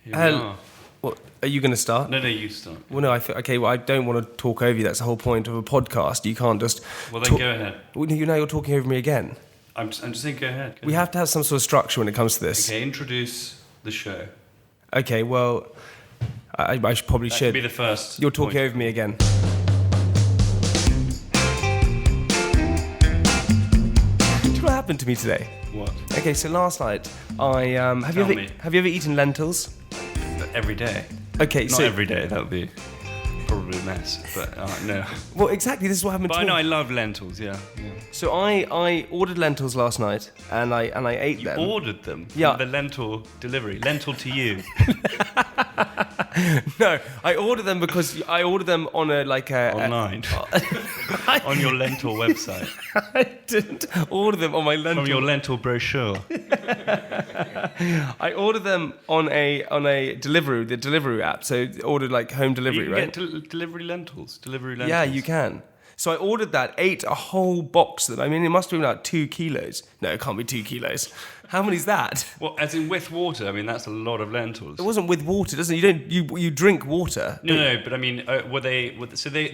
Here we are. What, are you going to start? No, you start. Well, no, okay, well, I don't want to talk over you. That's the whole point of a podcast. You can't just... Well, then go ahead. Well, you know you're talking over me again. I'm just saying go ahead. We have to have some sort of structure when it comes to this. Okay, introduce the show. Okay, well, I probably That should. should be the first. You're talking point. over me again. Do you know what happened to me today? What? Okay, so last night I have Tell you me. ever eaten lentils? Every day. Okay, Not so every day. That would be probably a mess. But no. well, exactly. This is what happened But to I me. know I love lentils. Yeah. So I ordered lentils last night and I ate You them. ordered them. Yeah. The lentil delivery. Lentil to you. No, I ordered them because I ordered them on Online. On your lentil website. I didn't order them on my lentil. From your lentil brochure. I ordered them on a Deliveroo, the Deliveroo app. So ordered like home delivery, You can right? get delivery lentils. Delivery lentils. Yeah, you can. So I ordered that, ate a whole box of them. I mean, it must have been like 2 kilos. No, it can't be 2 kilos. How many's that? Well, as in with water. I mean, that's a lot of lentils. It wasn't with water, doesn't it? You drink water. No, but I mean,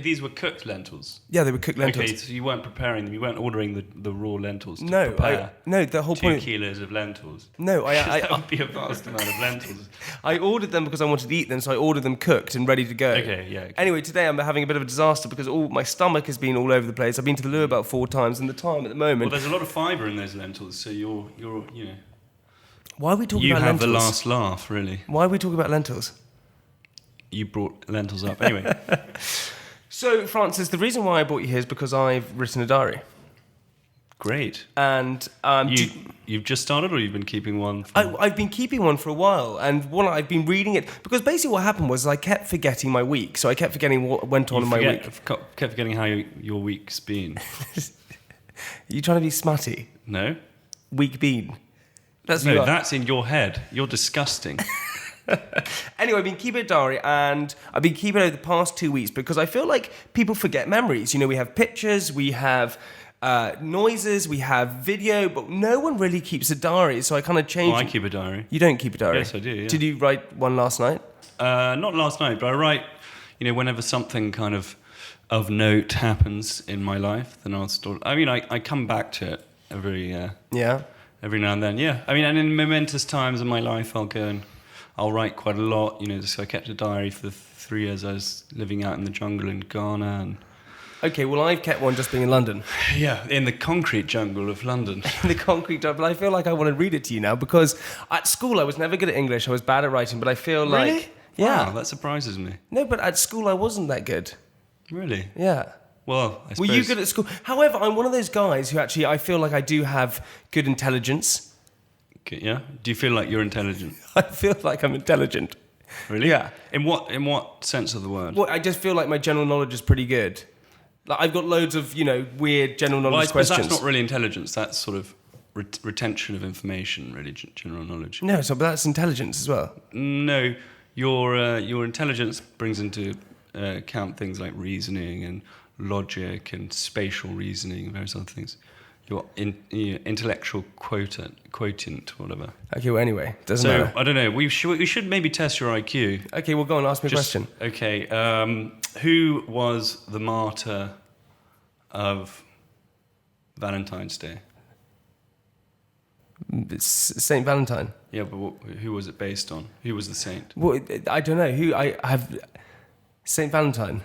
these were cooked lentils? Yeah, they were cooked lentils. Okay, so you weren't preparing them, you weren't ordering the raw lentils to No, prepare the whole 2 point. kilos of lentils. No, That would be a vast amount of lentils. I ordered them because I wanted to eat them, so I ordered them cooked and ready to go. Okay, yeah. Okay. Anyway, today I'm having a bit of a disaster because my stomach has been all over the place. I've been to the loo about 4 times, and the time at the Well, moment. there's a lot of fibre in those lentils, so you're you know. Why are we talking You about have lentils? the last laugh, really. Why are we talking about lentils? You brought lentils up. Anyway. So, Francis, the reason why I brought you here is because I've written a diary. Great. And You've just started, or you've been keeping one? I've been keeping one for a while, and I've been reading it because basically what happened was I kept forgetting my week, so I kept forgetting what went on in my week. Kept forgetting how your week's been. Are you trying to be smutty? No? Week been. No, that's in your head. You're disgusting. Anyway, I've been keeping a diary, and I've been keeping it over the past 2 weeks because I feel like people forget memories. You know, we have pictures, we have noises, we have video, but no one really keeps a diary, so I kind of changed. Well, I keep a diary. You don't keep a diary? Yes, I do, yeah. Did you write one last night? Not last night, but I write, whenever something kind of note happens in my life, then I'll start. I mean, I come back to it every now and then, yeah. I mean, and in momentous times in my life, I'll go and I'll write quite a lot, so I kept a diary for the 3 years I was living out in the jungle in Ghana. And okay, well, I've kept one just being in London. Yeah, in the concrete jungle of London. The concrete jungle, but I feel like I want to read it to you now because at school I was never good at English, I was bad at writing, but I feel Really? like... Yeah. Wow, that surprises me. No, but at school I wasn't that good. Really? Yeah. Well, I suppose... Were you good at school? However, I'm one of those guys who actually, I feel like I do have good intelligence. Okay, yeah? Do you feel like you're intelligent? I feel like I'm intelligent. Really? Yeah. In what sense of the word? Well, I just feel like my general knowledge is pretty good. Like I've got loads of, weird general knowledge Well, I suppose questions. that's not really intelligence. That's sort of retention of information, really, general knowledge. No, but that's intelligence as well. No, your intelligence brings into account things like reasoning and logic and spatial reasoning and various other things. Your intellectual quotient, whatever. Okay, well, anyway, doesn't matter. I don't know. We should maybe test your IQ. Okay, well, go on, ask me a question. Okay. Who was the martyr of Valentine's Day? It's Saint Valentine. Yeah, but who was it based on? Who was the saint? Well, I don't know. Who I have... Saint Valentine.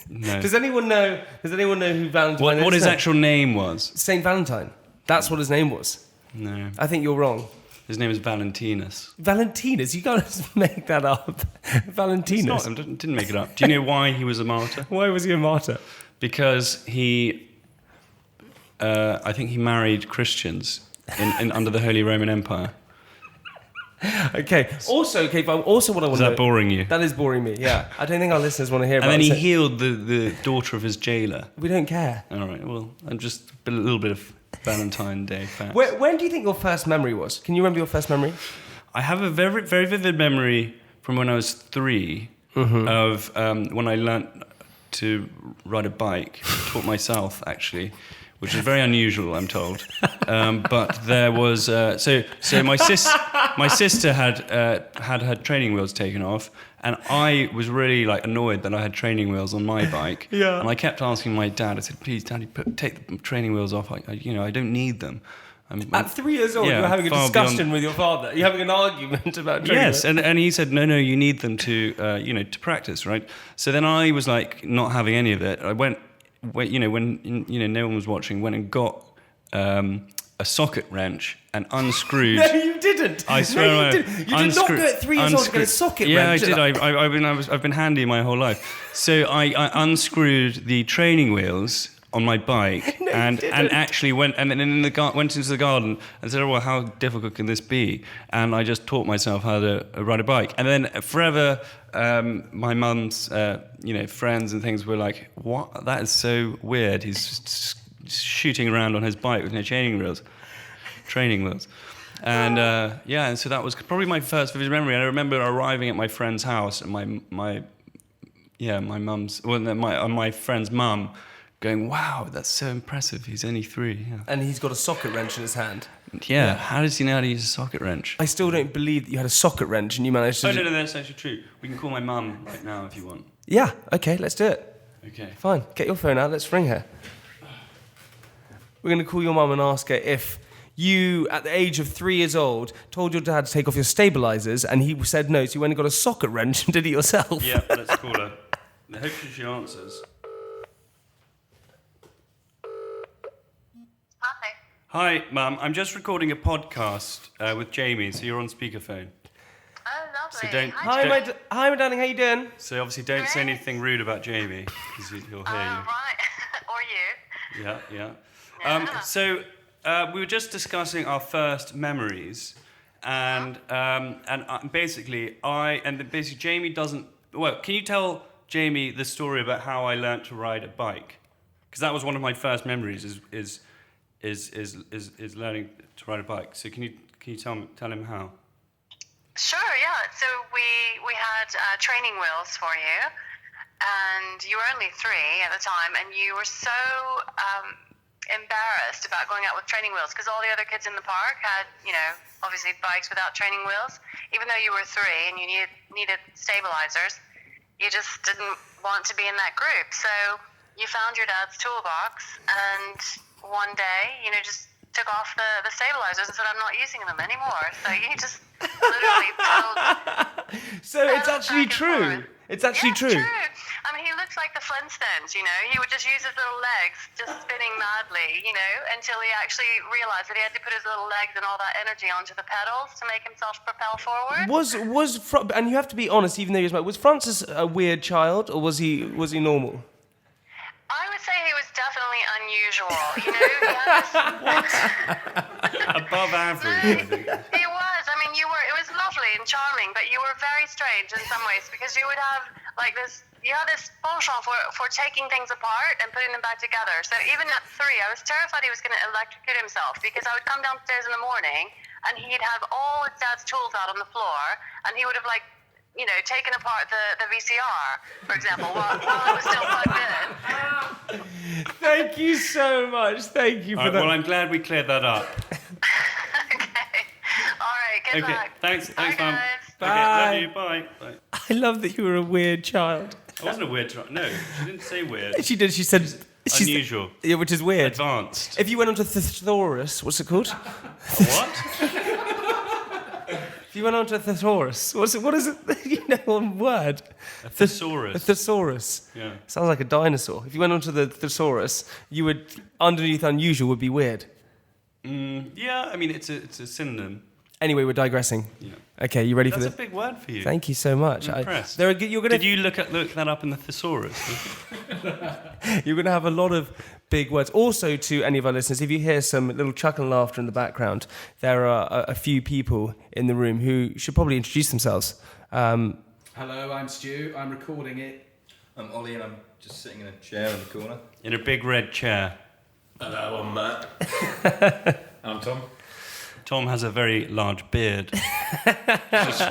No. Does anyone know who Valentine is? What his No. actual name was? Saint Valentine. That's what his name was. No. I think you're wrong. His name is Valentinus. Valentinus? You can't make that up. Valentinus. It's not, I didn't make it up. Do you know why he was a martyr? Why was he a martyr? Because I think he married Christians in under the Holy Roman Empire. Okay. Also, what I want Is to know... that boring you? That is boring me, yeah. I don't think our listeners want to hear about And then it. he healed the daughter of his jailer. We don't care. All right, well, I'm just a little bit of Valentine Day facts. When do you think your first memory was? Can you remember your first memory? I have a very, very vivid memory from when I was 3 of when I learnt to ride a bike. Taught myself, actually, which is very unusual, I'm told. But there was... So my sis... my sister had her training wheels taken off, and I was really like annoyed that I had training wheels on my bike. Yeah. And I kept asking my dad. I said, "Please, Daddy, take the training wheels off. I don't need them." At 3 years old, you're having a discussion with your father. You're having an argument about training wheels. Yes, and he said, no, you need them to to practice, right? So then I was like not having any of it. I went when no one was watching, went and got a socket wrench and unscrewed. No, you didn't. I swear, no, you didn't. You did not go at 3 years old to get a socket wrench. Yeah, I did. I've been handy my whole life. So I unscrewed the training wheels on my bike and actually went went into the garden and said, "Oh, well, how difficult can this be?" And I just taught myself how to ride a bike. And then forever, my mum's friends and things were like, "What? That is so weird. He's just shooting around on his bike with no training wheels." And and so that was probably my first vivid memory. And I remember arriving at my friend's house and my friend's mum going, "Wow, that's so impressive. He's only 3." Yeah. And he's got a socket wrench in his hand. Yeah. How does he know how to use a socket wrench? I still don't believe that you had a socket wrench and you managed to... Oh, no, that's actually true. We can call my mum right now if you want. Yeah, okay, let's do it. Okay. Fine, get your phone out, let's ring her. We're going to call your mum and ask her if you, at the age of 3 years old, told your dad to take off your stabilisers and he said no, so you went and got a socket wrench and did it yourself. Yeah, let's call her. Hopefully she answers. Hi, Mum. I'm just recording a podcast with Jamie, so you're on speakerphone. Oh, lovely. So don't. Hi, my darling. How you doing? So obviously, don't say anything rude about Jamie, because he'll hear you. Right. Or you. Yeah. So we were just discussing our first memories, and basically Jamie doesn't. Well, can you tell Jamie the story about how I learnt to ride a bike? Because that was one of my first memories. Is learning to ride a bike. So can you tell him how? Sure, yeah. So we had training wheels for you, and you were only 3 at the time, and you were so embarrassed about going out with training wheels because all the other kids in the park had, obviously bikes without training wheels. Even though you were 3 and you needed stabilizers, you just didn't want to be in that group. So you found your dad's toolbox and one day, just took off the stabilizers and said, "I'm not using them anymore." So you just literally pedaled. So it's actually true. It's actually true. True. I mean, he looks like the Flintstones, He would just use his little legs, just spinning madly, until he actually realized that he had to put his little legs and all that energy onto the pedals to make himself propel forward. And you have to be honest, even though he was Francis a weird child, or was he normal? I would say he was definitely unusual. He had this... Above average. No, he was. I mean, it was lovely and charming, but you were very strange in some ways because you would have this penchant for taking things apart and putting them back together. So even at 3, I was terrified he was going to electrocute himself because I would come downstairs in the morning and he'd have all his dad's tools out on the floor and he would have taken apart the VCR, for example, while it was still plugged in. Thank you so much. Thank you for that. Well, I'm glad we cleared that up. Okay. All right. Good luck. Thanks, Bye, Mum. guys. Bye. Okay, love you. Bye. I love that you were a weird child. I wasn't a weird child. No, she didn't say weird. She did. She said... Unusual. Yeah, which is weird. Advanced. If you went onto thesaurus, what's it called? What? If you went onto a thesaurus, what is it? One word. A thesaurus. A thesaurus. Yeah. Sounds like a dinosaur. If you went onto the thesaurus, you would, underneath unusual would be weird. Yeah, I mean, it's a synonym. Anyway, we're digressing. Yeah. Okay, you ready for this? That's a big word for you. Thank you so much. I'm impressed. Did you look that up in the thesaurus? You're going to have a lot of big words. Also, to any of our listeners, if you hear some little chuckle and laughter in the background, there are a few people in the room who should probably introduce themselves. Hello, I'm Stu. I'm recording it. I'm Ollie, and I'm just sitting in a chair in the corner. In a big red chair. Hello, I'm Matt. I'm Tom. Tom has a very large beard.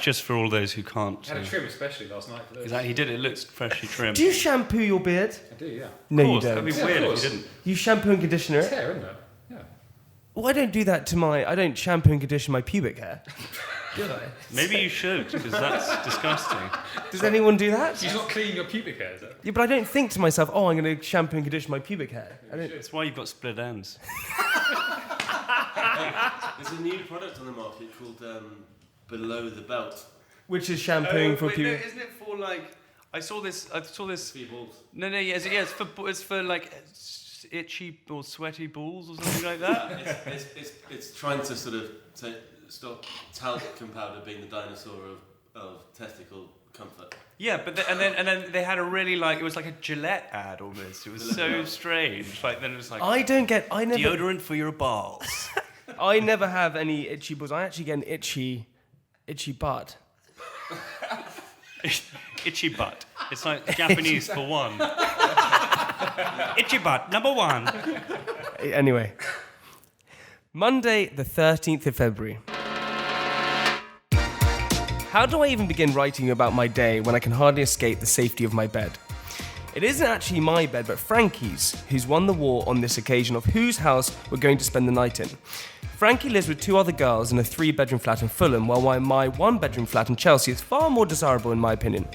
just for all those who can't. I had a trim especially last night for this. Exactly, he did. It looks freshly trimmed. Do you shampoo your beard? I do, yeah. No, you don't. That'd be weird if you didn't. You shampoo and conditioner It's it? hair, isn't it? Yeah. Well, I don't do that to I don't shampoo and condition my pubic hair. Do I? Maybe you should, because that's disgusting. Does anyone do that? You're not cleaning your pubic hair, is that? Yeah, but I don't think to myself, oh, I'm going to shampoo and condition my pubic hair. That's why you've got split ends. There's a new product on the market called Below the Belt. Which is shampooing for pubic. No, isn't it for like? I saw this. Three balls. No, yeah, it's for like itchy or sweaty balls or something like that. It's trying to sort of stop talcum powder being the dinosaur of testicle comfort. Yeah, but and then they had a really it was like a Gillette ad almost. It was so strange. Like then it was like I never deodorant for your balls. I never have any itchy balls. I actually get an itchy butt. Itchy butt. It's like Japanese for one. Itchy butt, number one. Anyway. Monday, the 13th of February. How do I even begin writing about my day when I can hardly escape the safety of my bed? It isn't actually my bed, but Frankie's, who's won the war on this occasion of whose house we're going to spend the night in. Frankie lives with 2 other girls in a 3-bedroom flat in Fulham, while my 1-bedroom flat in Chelsea is far more desirable in my opinion.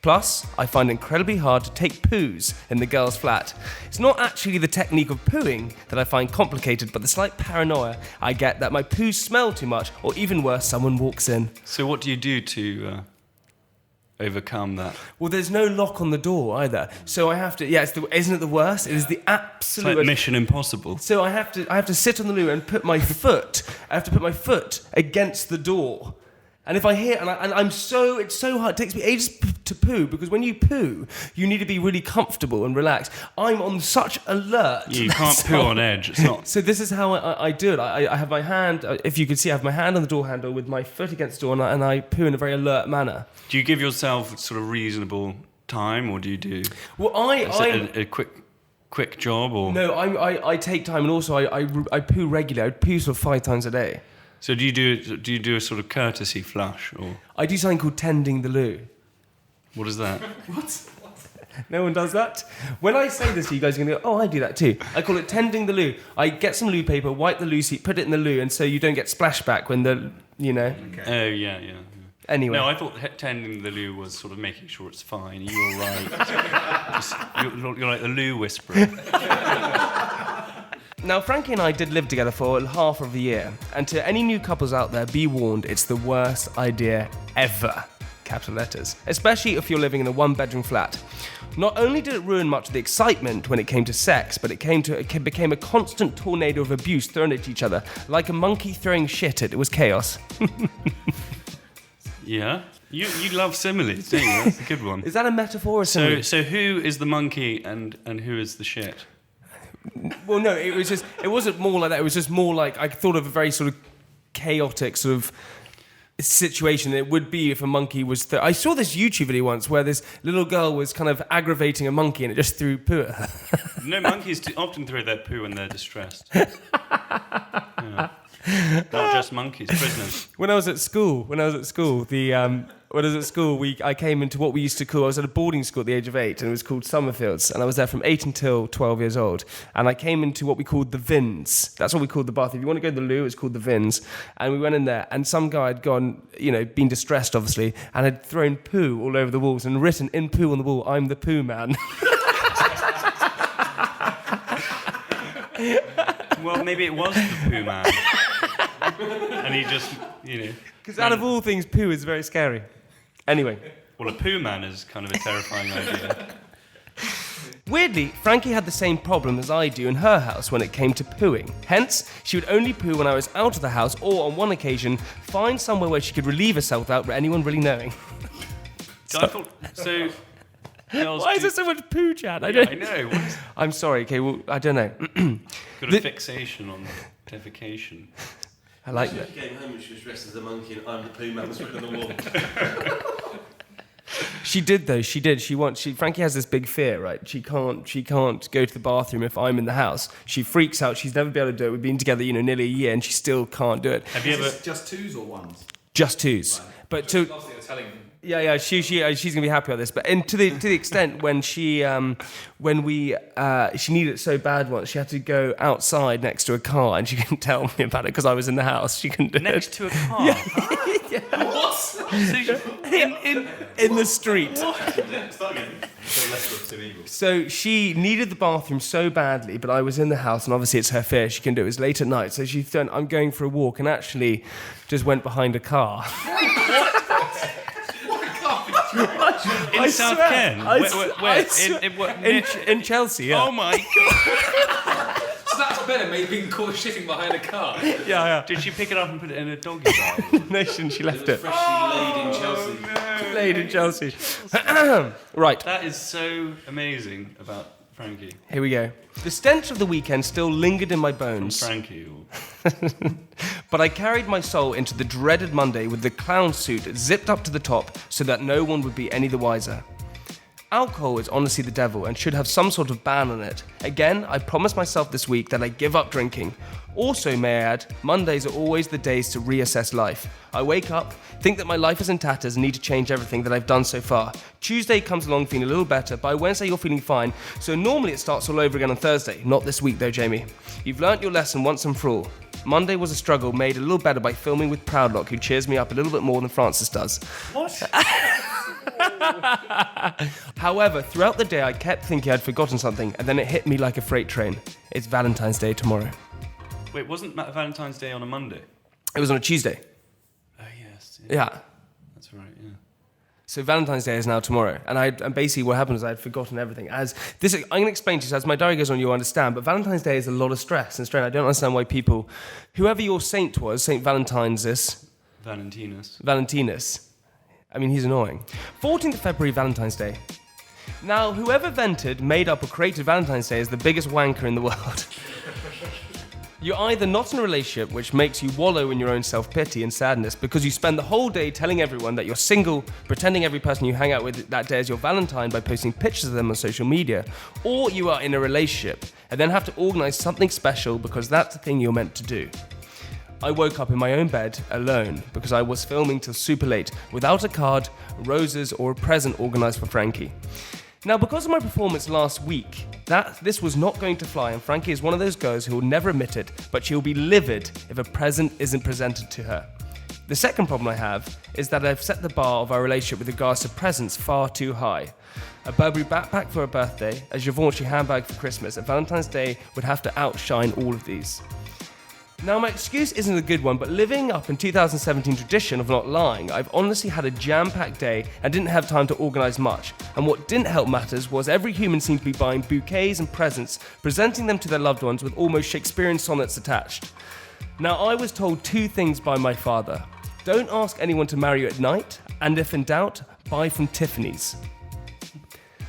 Plus, I find it incredibly hard to take poos in the girls' flat. It's not actually the technique of pooing that I find complicated, but the slight paranoia I get that my poos smell too much, or even worse, someone walks in. So what do you do to overcome that? Well, there's no lock on the door either, so I have to. Yeah, isn't it the worst? It is the absolute. It's like Mission Impossible. So I have to sit on the loo and put my foot. I have to put my foot against the door. And if I hear, it's so hard, it takes me ages to poo, because when you poo, you need to be really comfortable and relaxed. I'm on such alert. Yeah, you can't poo on edge, it's not. So this is how I do it. I have my hand, if you can see, I have my hand on the door handle with my foot against the door, and I poo in a very alert manner. Do you give yourself sort of reasonable time, or do you do well, a quick job, or? No, I take time, and also I poo regularly. I poo sort of 5 times a day. So do you do a sort of courtesy flush, or? I do something called tending the loo. What is that? What? No one does that? When I say this, you guys are going to go, oh, I do that too. I call it tending the loo. I get some loo paper, wipe the loo seat, put it in the loo, and so you don't get splashback when Okay. Oh, yeah. Anyway. No, I thought tending the loo was sort of making sure it's fine. You're right. You're like the loo whisperer. Now, Frankie and I did live together for half of the year, and to any new couples out there, be warned, it's the worst idea ever. Capital letters. Especially if you're living in a 1-bedroom flat. Not only did it ruin much of the excitement when it came to sex, but it became a constant tornado of abuse thrown at each other, like a monkey throwing shit. It was chaos. Yeah? You love similes, don't you? That's a good one. Is that a metaphor or something? So who is the monkey and who is the shit? Well, no, it wasn't more like that. It was just more like, I thought of a very sort of chaotic sort of situation it would be if a monkey was... I saw this YouTube video once where this little girl was kind of aggravating a monkey and it just threw poo at her. No, monkeys often throw their poo when they're distressed. Yeah. Not just monkeys, prisoners. When I was at school, I came into what we used to call, I was at a boarding school at the age of 8, and it was called Summerfields, and I was there from 8 until 12 years old, and I came into what we called the Vins. That's what we called the bath. If you want to go to the loo, it's called the Vins, and we went in there, and some guy had gone, been distressed, obviously, and had thrown poo all over the walls, and written in poo on the wall, "I'm the poo man." Well, maybe it was the poo man. And he just, Because out of all things, poo is very scary. Anyway. Well, a poo man is kind of a terrifying idea. Weirdly, Frankie had the same problem as I do in her house when it came to pooing. Hence, she would only poo when I was out of the house, or on one occasion, find somewhere where she could relieve herself without anyone really knowing. I thought, so... Why is there so much poo chat? I know. I'm sorry, okay, well, I don't know. Got a fixation on defecation. I like that. She came home and she was dressed as a monkey and "I'm the poo man" was written on the wall. She did though. She did. Frankie has this big fear, right? She can't go to the bathroom if I'm in the house. She freaks out. She's never been able to do it. We've been together, nearly a year, and she still can't do it. Have you ever just 2s or 1s? Just 2s. Right. But last thing I was telling Yeah. She's gonna be happy about this. But to the extent when she needed it so bad once, she had to go outside next to a car, and she couldn't tell me about it because I was in the house. She couldn't do it. Next to a car? Yeah. What? In the street. Start again. So she needed the bathroom so badly, but I was in the house, and obviously it's her fear. She can do it. It was late at night, so she thought, I'm going for a walk, and actually just went behind a car. In South Kent? In Chelsea, yeah. Oh my God. So that's better, mate, being caught shitting behind a car. Yeah. Did she pick it up and put it in a doggy bag? No, she left it. Freshly laid in Chelsea. Laid in Chelsea. Right. That is so amazing about Frankie. Here we go. The stench of the weekend still lingered in my From bones. Frankie. But I carried my soul into the dreaded Monday with the clown suit zipped up to the top so that no one would be any the wiser. Alcohol is honestly the devil and should have some sort of ban on it. Again, I promised myself this week that I give up drinking. Also, may I add, Mondays are always the days to reassess life. I wake up, think that my life is in tatters and need to change everything that I've done so far. Tuesday comes along feeling a little better. By Wednesday, you're feeling fine. So normally it starts all over again on Thursday. Not this week though, Jamie. You've learnt your lesson once and for all. Monday was a struggle made a little better by filming with Proudlock, who cheers me up a little bit more than Francis does. What? However, throughout the day I kept thinking I'd forgotten something, and then it hit me like a freight train. It's Valentine's Day tomorrow. Wait, wasn't Valentine's Day on a Monday? It was on a Tuesday. Oh, yes. Yeah. That's right, yeah. So Valentine's Day is now tomorrow, and basically what happened is I had forgotten everything. I'm going to explain to you, so as my diary goes on, you'll understand, but Valentine's Day is a lot of stress and strain. I don't understand why people, whoever your saint was, Saint Valentinus, I mean, he's annoying. 14th of February, Valentine's Day. Now, whoever invented, made up, or created Valentine's Day is the biggest wanker in the world. You're either not in a relationship, which makes you wallow in your own self-pity and sadness because you spend the whole day telling everyone that you're single, pretending every person you hang out with that day is your Valentine by posting pictures of them on social media, or you are in a relationship and then have to organise something special because that's the thing you're meant to do. I woke up in my own bed alone because I was filming till super late without a card, roses, or a present organised for Frankie. Now, because of my performance last week, this was not going to fly, and Frankie is one of those girls who will never admit it, but she'll be livid if a present isn't presented to her. The second problem I have is that I've set the bar of our relationship with regards to presents far too high. A Burberry backpack for her birthday, a Givenchy handbag for Christmas, and Valentine's Day would have to outshine all of these. Now, my excuse isn't a good one, but living up in 2017 tradition of not lying, I've honestly had a jam-packed day and didn't have time to organise much. And what didn't help matters was every human seemed to be buying bouquets and presents, presenting them to their loved ones with almost Shakespearean sonnets attached. Now, I was told two things by my father. Don't ask anyone to marry you at night, and if in doubt, buy from Tiffany's.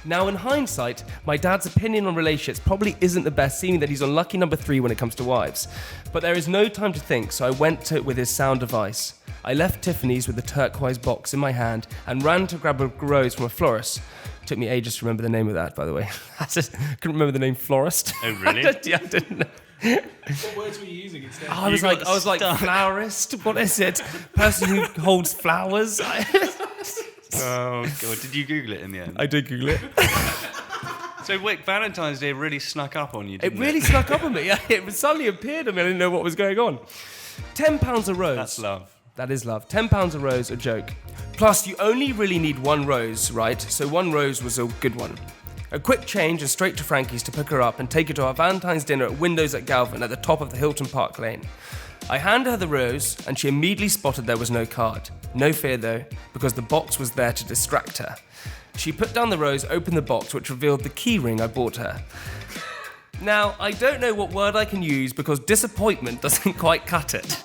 Now, in hindsight, my dad's opinion on relationships probably isn't the best, seeing that he's on lucky number 3 when it comes to wives. But there is no time to think, so I went to it with his sound advice. I left Tiffany's with the turquoise box in my hand and ran to grab a rose from a florist. Took me ages to remember the name of that, by the way. I just couldn't remember the name florist. Oh, really? Yeah, I didn't know. What words were you using instead? I was like florist. What is it? Person who holds flowers. Oh, God. Did you Google it in the end? I did Google it. So, wait, Valentine's Day really snuck up on you, didn't it? It really snuck up on me. It suddenly appeared on me. I didn't know what was going on. £10 a rose. That's love. That is love. £10 a rose, a joke. Plus, you only really need one rose, right? So one rose was a good one. A quick change and straight to Frankie's to pick her up and take her to our Valentine's dinner at Windows at Galvin at the top of the Hilton Park Lane. I handed her the rose and she immediately spotted there was no card. No fear though, because the box was there to distract her. She put down the rose, opened the box, which revealed the key ring I bought her. Now, I don't know what word I can use because disappointment doesn't quite cut it.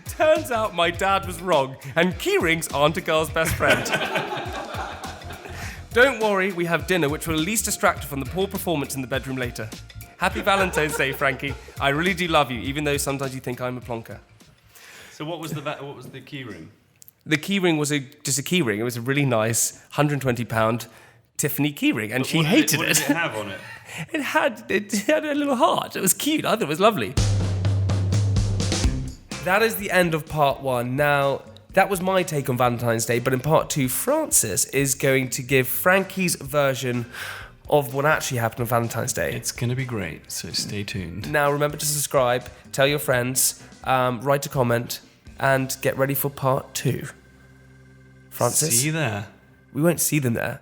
Turns out my dad was wrong and key rings aren't a girl's best friend. Don't worry, we have dinner which will at least distract her from the poor performance in the bedroom later. Happy Valentine's Day, Frankie. I really do love you, even though sometimes you think I'm a plonker. So what was the key ring? The key ring was just a key ring. It was a really nice £120 Tiffany key ring, and she hated it. What did it have on it? It had a little heart. It was cute. I thought it was lovely. That is the end of part 1. Now, that was my take on Valentine's Day. But in part 2, Francis is going to give Frankie's version of what actually happened on Valentine's Day. It's going to be great, so stay tuned. Now, remember to subscribe, tell your friends, write a comment, and get ready for part 2. Francis? See you there. We won't see them there.